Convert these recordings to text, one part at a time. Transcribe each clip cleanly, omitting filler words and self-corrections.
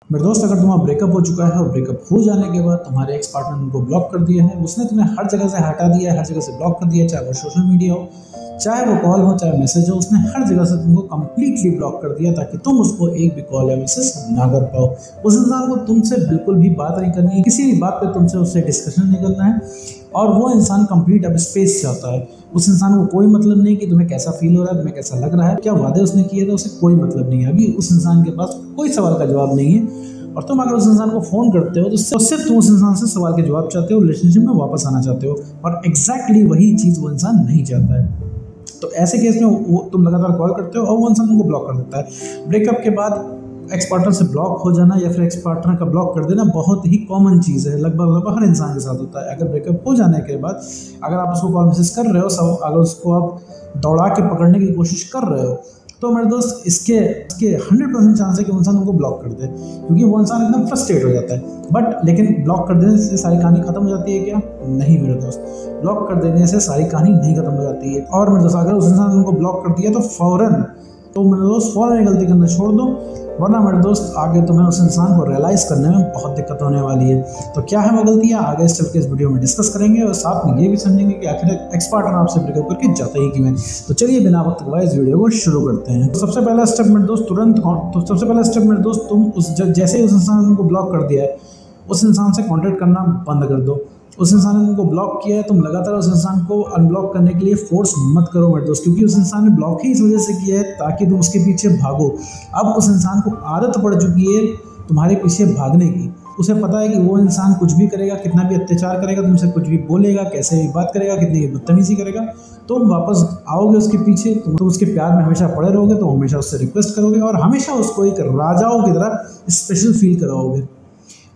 मेरे दोस्त, अगर तुम्हारा ब्रेकअप हो चुका है और ब्रेकअप हो जाने के बाद तुम्हारे एक्स पार्टनर ने तुमको ब्लॉक कर दिया है, उसने तुम्हें हर जगह से हटा दिया है, हर जगह से ब्लॉक कर दिया है, चाहे वो सोशल मीडिया हो, चाहे वो कॉल हो, चाहे मैसेज हो, उसने हर जगह से तुमको कंप्लीटली ब्लॉक कर दिया ताकि तुम उसको एक भी कॉल या मैसेज ना कर पाओ। उस इंसान को तुमसे बिल्कुल भी बात नहीं करनी है, किसी भी बात पे तुमसे उससे डिस्कशन नहीं करना है, और वो इंसान कंप्लीट अब स्पेस चाहता है। उस इंसान को कोई मतलब नहीं कि तुम्हें कैसा फील हो रहा है, तुम्हें कैसा लग रहा है, क्या वादे उसने किए थे, उसे कोई मतलब नहीं है। अभी उस इंसान के पास कोई सवाल का जवाब नहीं है, और तुम अगर उस इंसान को फ़ोन करते हो तो सिर्फ तुम उस इंसान से सवाल के जवाब चाहते हो, रिलेशनशिप में वापस आना चाहते हो, और एग्जैक्टली वही चीज़ वो इंसान नहीं चाहता है। तो ऐसे केस में वो तुम लगातार कॉल करते हो और वो इंसान तुमको ब्लॉक कर देता है। ब्रेकअप के बाद एक्स पार्टनर से ब्लॉक हो जाना या फिर एक्स पार्टनर का ब्लॉक कर देना बहुत ही कॉमन चीज़ है, लगभग हर इंसान के साथ होता है। अगर ब्रेकअप हो जाने के बाद अगर आप उसको कॉल मैसेज कर रहे हो, अगर उसको आप दौड़ा के पकड़ने की कोशिश कर रहे हो, तो मेरे दोस्त इसके 100% चांस है कि वो इंसान उनको ब्लॉक कर दे, क्योंकि वो इंसान एकदम फ्रस्ट्रेट हो जाता है। लेकिन ब्लॉक कर देने से सारी कहानी खत्म हो जाती है क्या? नहीं मेरे दोस्त, ब्लॉक कर देने से सारी कहानी नहीं खत्म हो जाती है। और मेरे दोस्त, अगर उस इंसान ने उनको ब्लॉक कर दिया तो मेरे दोस्त फ़ौरन गलती करना छोड़ दो, वरना मेरे दोस्त आगे तुम्हें उस इंसान को रियलाइज़ करने में बहुत दिक्कत होने वाली है। तो क्या है वो गलतियाँ, आगे इस चल के इस वीडियो में डिस्कस करेंगे, और साथ में ये भी समझेंगे कि आखिर एक्स पार्टनर आपसे ब्रेकअप करके जाता ही क्यों है। तो चलिए बिना वक्त गवाए इस वीडियो को शुरू करते हैं। तो सबसे पहला स्टेप मेरे दोस्त तुम जैसे ही उस इंसान ने तुमको ब्लॉक कर दिया है, उस इंसान से कॉन्टैक्ट करना बंद कर दो। उस इंसान ने तुमको ब्लॉक किया है, तुम लगातार उस इंसान को अनब्लॉक करने के लिए फोर्स मत करो मेरे दोस्त, क्योंकि उस इंसान ने ब्लॉक ही इस वजह से किया है ताकि तुम उसके पीछे भागो। अब उस इंसान को आदत पड़ चुकी है तुम्हारे पीछे भागने की। उसे पता है कि वो इंसान कुछ भी करेगा, कितना भी अत्याचार करेगा, तुमसे कुछ भी बोलेगा, कैसे भी बात करेगा, कितनी भी बदतमीजी करेगा, तुम वापस आओगे उसके पीछे, तुम उसके प्यार में हमेशा पड़े रहोगे, तो हमेशा उससे रिक्वेस्ट करोगे और हमेशा उसको एक राजाओं की तरह स्पेशल फील कराओगे।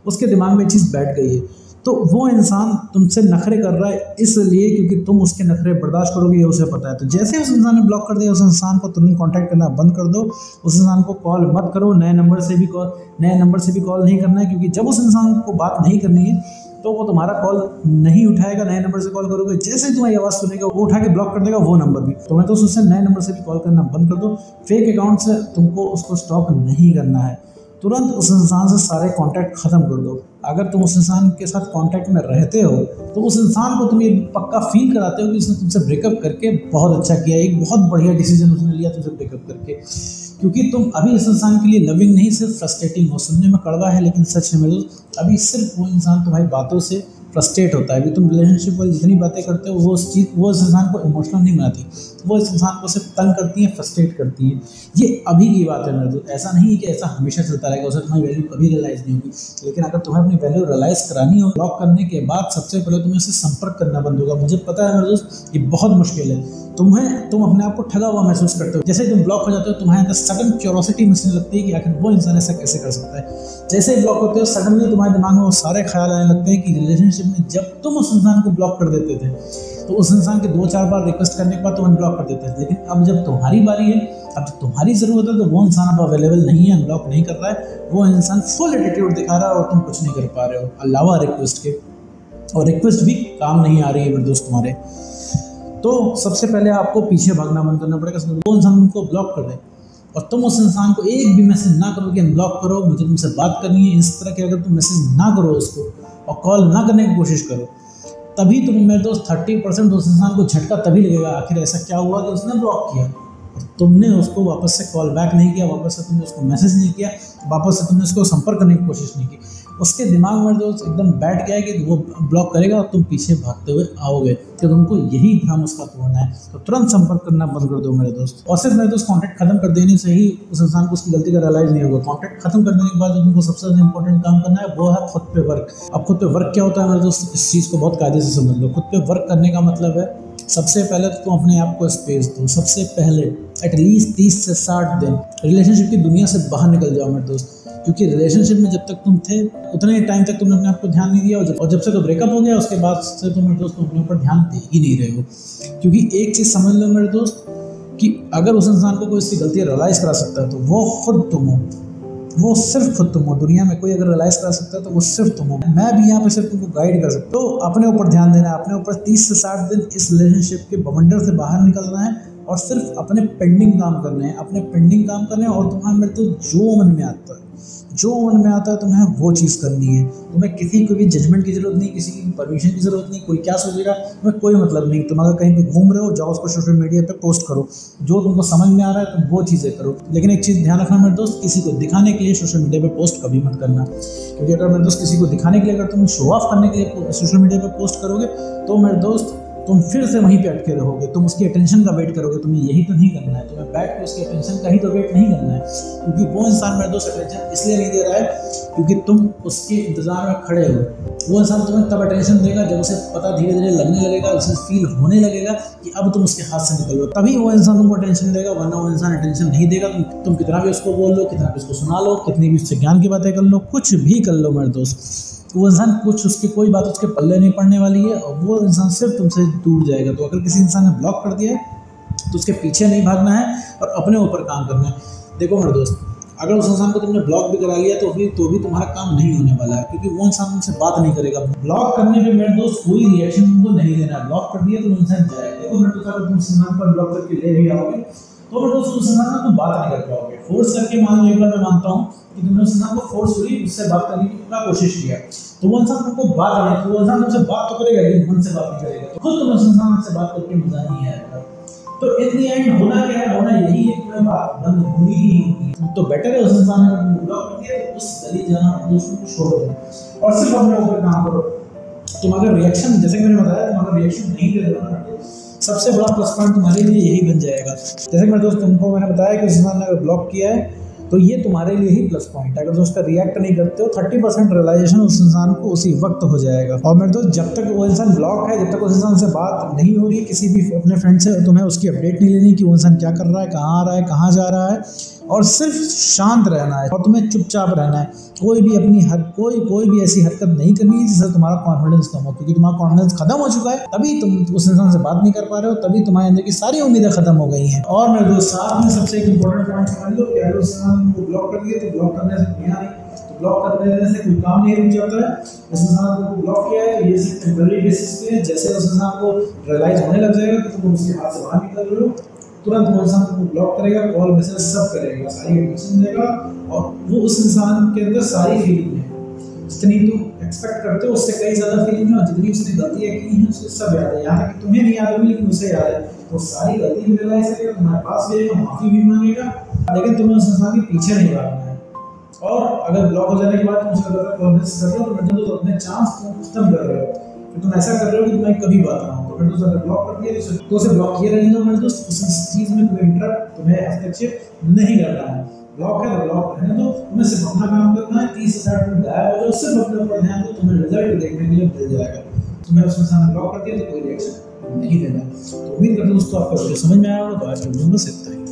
उसके दिमाग में चीज़ बैठ गई है। तो वो इंसान तुमसे नखरे कर रहा है इसलिए क्योंकि तुम उसके नखरे बर्दाश्त करोगे, ये उसे पता है। तो जैसे उस इंसान ने ब्लॉक कर दिया, उस इंसान को तुरंत कांटेक्ट करना बंद कर दो। उस इंसान को कॉल मत करो, नए नंबर से भी कॉल नहीं करना है, क्योंकि जब उस इंसान को बात नहीं करनी है तो वो तुम्हारा कॉल नहीं उठाएगा। नए नंबर से कॉल करोगे, जैसे ही तुम्हारी आवाज़ सुनेगा वो उठा के ब्लॉक कर देगा, वो नंबर भी। तो मैं तो उससे नए नंबर से भी कॉल करना बंद कर दो। फेक अकाउंट से तुमको उसको स्टॉप नहीं करना है, तुरंत उस इंसान से सारे कांटेक्ट ख़त्म कर दो। अगर तुम उस इंसान के साथ कांटेक्ट में रहते हो तो उस इंसान को तुम ये पक्का फील कराते हो कि उसने तुमसे ब्रेकअप करके बहुत अच्छा किया, एक बहुत बढ़िया डिसीजन उसने लिया तुमसे ब्रेकअप करके, क्योंकि तुम अभी इस इंसान के लिए लविंग नहीं सिर्फ फ्रस्ट्रेटिंग हो। सुनने में कड़वा है लेकिन सच है मेरे दोस्त, अभी सिर्फ वो इंसान तुम्हारी बातों से फ्रस्ट्रेट होता है। अभी तुम रिलेशनशिप वाली जितनी बातें करते हो वो उस इंसान को इमोशनल नहीं बनाती, वो इस इंसान को सिर्फ तंग करती है, फ्रस्ट्रेट करती है। ये अभी की बात है मेरे दोस्त, ऐसा नहीं है कि ऐसा हमेशा चलता रहेगा, उसे तुम्हारी वैल्यू कभी रियलाइज़ नहीं होगी। लेकिन अगर तुम्हें अपनी वैल्यू रियलाइज़ करानी हो, ब्लॉक करने के बाद सबसे पहले तुम्हें उससे संपर्क करना बंद होगा। मुझे पता है मेरे दोस्त, ये बहुत मुश्किल है। तुम अपने आप को ठगा हुआ महसूस करते हो। जैसे तुम ब्लॉक हो जाते हो, तुम्हारे अंदर सडन क्यूरोसिटी महसूस लगती है कि आखिर वो इंसान ऐसा कैसे कर सकता है। जैसे ही ब्लॉक होते हो, सडनली तुम्हारे दिमाग में वो सारे ख्याल आने लगते हैं कि रिलेशनशिप में जब तुम उस इंसान को ब्लॉक कर देते थे तो उस इंसान के 2-4 बार रिक्वेस्ट करने के बाद तुम अनब्लॉक कर देते थे, लेकिन अब जब तुम्हारी बारी है, अब जब तुम्हारी ज़रूरत है, तो वो इंसान अब अवेलेबल नहीं है, अनब्लॉक नहीं कर रहा है, वो इंसान फुल एटीट्यूड दिखा रहा है और तुम कुछ नहीं कर पा रहे हो अलावा रिक्वेस्ट के, और रिक्वेस्ट भी काम नहीं आ रही है मेरे दोस्त तुम्हारे। तो सबसे पहले आपको पीछे भागना बंद करना पड़ेगा। वो इंसान तुमको ब्लॉक कर दे और तुम उस इंसान को एक भी मैसेज ना करो कि अनब्लॉक करो, मुझे तुमसे बात करनी है, इस तरह के अगर तुम मैसेज ना करो उसको और कॉल ना करने की कोशिश करो, तभी तुम मेरे दोस्त 30% उस इंसान को झटका तभी लगेगा, आखिर ऐसा क्या हुआ कि उसने ब्लॉक किया और तुमने उसको वापस से कॉल बैक नहीं किया, वापस से तुमने उसको मैसेज नहीं किया, वापस से तुमने उसको संपर्क करने की कोशिश नहीं की। उसके दिमाग में दोस्त एकदम बैठ गया है कि वो ब्लॉक करेगा और तुम पीछे भागते हुए आओगे, तो तुमको यही भ्रम उसका तोड़ना है। तो तुरंत संपर्क करना बंद कर दो मेरे दोस्त। और सिर्फ मेरे दोस्त कॉन्टैक्ट खत्म कर देने से ही उस इंसान को उसकी गलती का रियलाइज़ नहीं होगा। कॉन्टैक्ट खत्म कर देने के बाद जो तुमको सबसे ज़्यादा इंपॉर्टेंट काम करना है वो है खुद पे वर्क। अब खुद पे वर्क क्या होता है मेरे दोस्त, इस चीज़ को बहुत कायदे से समझ लो। खुद पे वर्क करने का मतलब है सबसे पहले तो तुम अपने आप को स्पेस दो। सबसे पहले एटलीस्ट 30 से 60 दिन रिलेशनशिप की दुनिया से बाहर निकल जाओ मेरे दोस्त, क्योंकि रिलेशनशिप में जब तक तुम थे उतने टाइम तक तुमने अपने आप को ध्यान नहीं दिया, और जब से तो ब्रेकअप हो गया उसके बाद से तुम मेरे दोस्त अपने ऊपर ध्यान दे ही नहीं रहे हो। क्योंकि एक चीज़ समझ लो मेरे दोस्त कि अगर उस इंसान को कोई इसकी गलती रियलाइज़ करा सकता है तो वो खुद तुम हो, वो सिर्फ खुद तुम हो। दुनिया में कोई अगर रियलाइज़ करा सकता है तो वो सिर्फ तुम हो। मैं भी यहाँ पे सिर्फ तुमको गाइड कर सकता हूँ। तो अपने ऊपर ध्यान देना है, अपने ऊपर 30 से 60 दिन इस रिलेशनशिप के बवंडर से बाहर निकलना है और सिर्फ अपने पेंडिंग काम करने हैं, और तुम्हारे मेरे तो जो मन में आता है जो मन में आता है तुम्हें वो चीज़ करनी है। तुम्हें किसी को भी जजमेंट की जरूरत नहीं, किसी की परमिशन की जरूरत नहीं, कोई क्या सोचेगा तुम्हें कोई मतलब नहीं। तुम अगर कहीं पे घूम रहे हो, जाओ उसको सोशल मीडिया पे पोस्ट करो, जो तुमको समझ में आ रहा है तुम वो चीज़ें करो। लेकिन एक चीज़ ध्यान रखना मेरे दोस्त, किसी को दिखाने के लिए सोशल मीडिया पे पोस्ट कभी मत करना, क्योंकि अगर मेरे दोस्त किसी को दिखाने के लिए, अगर तुम शो ऑफ करने के लिए सोशल मीडिया पे पोस्ट करोगे तो मेरे दोस्त तुम फिर से वहीं पे अटके रहोगे। तुम उसकी अटेंशन का वेट करोगे, तुम्हें यही तो नहीं करना है। तुम्हें बैठ के उसकी अटेंशन का ही तो वेट नहीं करना है, क्योंकि वो इंसान मेरे दोस्त अटेंशन इसलिए नहीं दे रहा है क्योंकि तुम उसके इंतजार में खड़े हो। वो इंसान तुम्हें तब अटेंशन देगा जब उसे पता धीरे धीरे लगने लगेगा, उसे फील होने लगेगा कि अब तुम उसके हाथ से निकल लो, तभी वो इंसान तुमको अटेंशन देगा। वरना वो इंसान अटेंशन नहीं देगा। तुम कितना भी उसको बोल लो, कितना भी उसको सुना लो, कितनी भी उससे ज्ञान की बातें कर लो, कुछ भी कर लो मेरे दोस्त, वो इंसान कुछ उसकी कोई बात उसके पल्ले नहीं पड़ने वाली है और वो इंसान सिर्फ तुमसे दूर जाएगा। तो अगर किसी इंसान ने ब्लॉक कर दिया है तो उसके पीछे नहीं भागना है और अपने ऊपर काम करना है। देखो मेरे दोस्त, अगर उस इंसान को तुमने ब्लॉक भी करा लिया तो भी तुम्हारा काम नहीं होने वाला है, क्योंकि वो इंसान तुमसे बात नहीं करेगा। ब्लॉक करने पे मेरे दोस्त कोई रिएक्शन तुमको नहीं देना है। ब्लॉक कर दिया तो इंसान जाएगा। देखो मेरे दोस्त, अगर तुम उस इंसान पर ब्लॉक करके ले भी आओगे तो मेरे दोस्त उस इंसान से तुम बात नहीं कर पाओगे। फोर्स करके मान लो, एक बार मैं मानता हूँ कि तुमने उस इंसान को फोर्सफुली उससे बात करने की पूरा कोशिश किया, तो वो इंसान तुमको बात नहीं, तो वो इंसान तुमसे बात तो करेगा लेकिन मन से बात नहीं करेगा। तो खुद तुम उस इंसान से बात करके मजा नहीं आएगा। तो इन दी एंड होना क्या है, होना यही है कि बात बंद होनी ही होगी। तो बेटर है उस इंसान ने ब्लॉक कर दिया तो उस गली जाना उसको छोड़ दो और सिर्फ अपने ऊपर काम करो। तुम अगर रिएक्शन, जैसे कि मैंने बताया, तुम अगर रिएक्शन नहीं दे रहे हो, सबसे बड़ा प्लस पॉइंट तुम्हारे लिए यही बन जाएगा। जैसे कि मेरे दोस्त तुमको मैंने बताया कि उस इंसान ने अगर ब्लॉक किया है तो ये तुम्हारे लिए ही प्लस पॉइंट है। अगर तुम उस पर रिएक्ट नहीं करते हो 30% रियलाइजेशन उस इंसान को उसी वक्त हो जाएगा। और मेरे दोस्त, जब तक वो इंसान ब्लॉक है, जब तक उस इंसान से बात नहीं हो रही है, किसी भी अपने फ्रेंड से, तुम्हें उसकी अपडेट नहीं लेनी कि वो इंसान क्या कर रहा है, कहाँ आ रहा है, कहाँ जा रहा है, और सिर्फ शांत रहना है और तुम्हें चुपचाप रहना है। कोई भी अपनी कोई भी ऐसी हरकत नहीं करनी है जिससे तुम्हारा कॉन्फिडेंस कम हो, क्योंकि तुम्हारा कॉन्फिडेंस खत्म हो चुका है, तभी तुम उस इंसान से बात नहीं कर पा रहे हो, तभी तुम्हारे अंदर की सारी उम्मीदें खत्म हो गई हैं। और मेरे दोस्त, साथ में सबसे एक इंपॉर्टेंट पॉइंट समझ लो कि अगर उस इंसान को ब्लॉक कर दिया तो ब्लॉक करने से दुनिया नहीं, तो ब्लॉक कर देने से कोई काम नहीं रुक जाता है। उस इंसान को ब्लॉक किया है, ये सिर्फ टेम्पररी बेसिस पे है। जैसे उस इंसान को रियलाइज होने लग जाएगा कि तुम उसके हाथ से बाहर निकल रहे हो, तुरंत वो इंसान को ब्लॉक करेगा, कॉल मैसेज सब करेगा, सारी एडमिशन देगा, और वो उस इंसान के अंदर सारी फीलिंग है, जितनी तुम एक्सपेक्ट करते हो उससे कई ज़्यादा फीलिंग है, और जितनी उसने गलतियाँ की हैं उससे सब याद है। यहाँ तक कि तुम्हें नहीं याद होगी लेकिन उसे याद है। तो सारी गलती भी रियलाइज करेगा, तुम्हारे पास भी आएगा, माफ़ी भी मांगेगा, लेकिन तुम्हें उस इंसान के पीछे नहीं भागना है। और अगर ब्लॉक हो जाने के बाद तुम उसका गलत कॉन्फिडेंस कर रहे हो तो मतलब तो अपने चांस तुम खत्म कर रहे हो, तो तुम ऐसा कर रहे हो कि तुम्हें कभी बात ना हो। तो मेरे दोस्त, अगर ब्लॉक कर दिया तो उसे ब्लॉक किए रहने दो मेरे दोस्त। उस चीज़ में तुम्हें हस्तक्षेप नहीं करना है। ब्लॉक है तो ब्लॉक रहने दो, तुम्हें सिर्फ अपना काम करना है। 30 से 60 मिनट गायब हो जाओ, सिर्फ अपने ऊपर ध्यान दो, तुम्हें रिजल्ट देखने के लिए मिल जाएगा। तुम्हें उस इंसान ने ब्लॉक कर दिया तो कोई रिएक्शन नहीं देना। तो उम्मीद करता हूँ दोस्तों आपको वीडियो समझ में आया होगा। तो आज के वीडियो में बस इतना ही।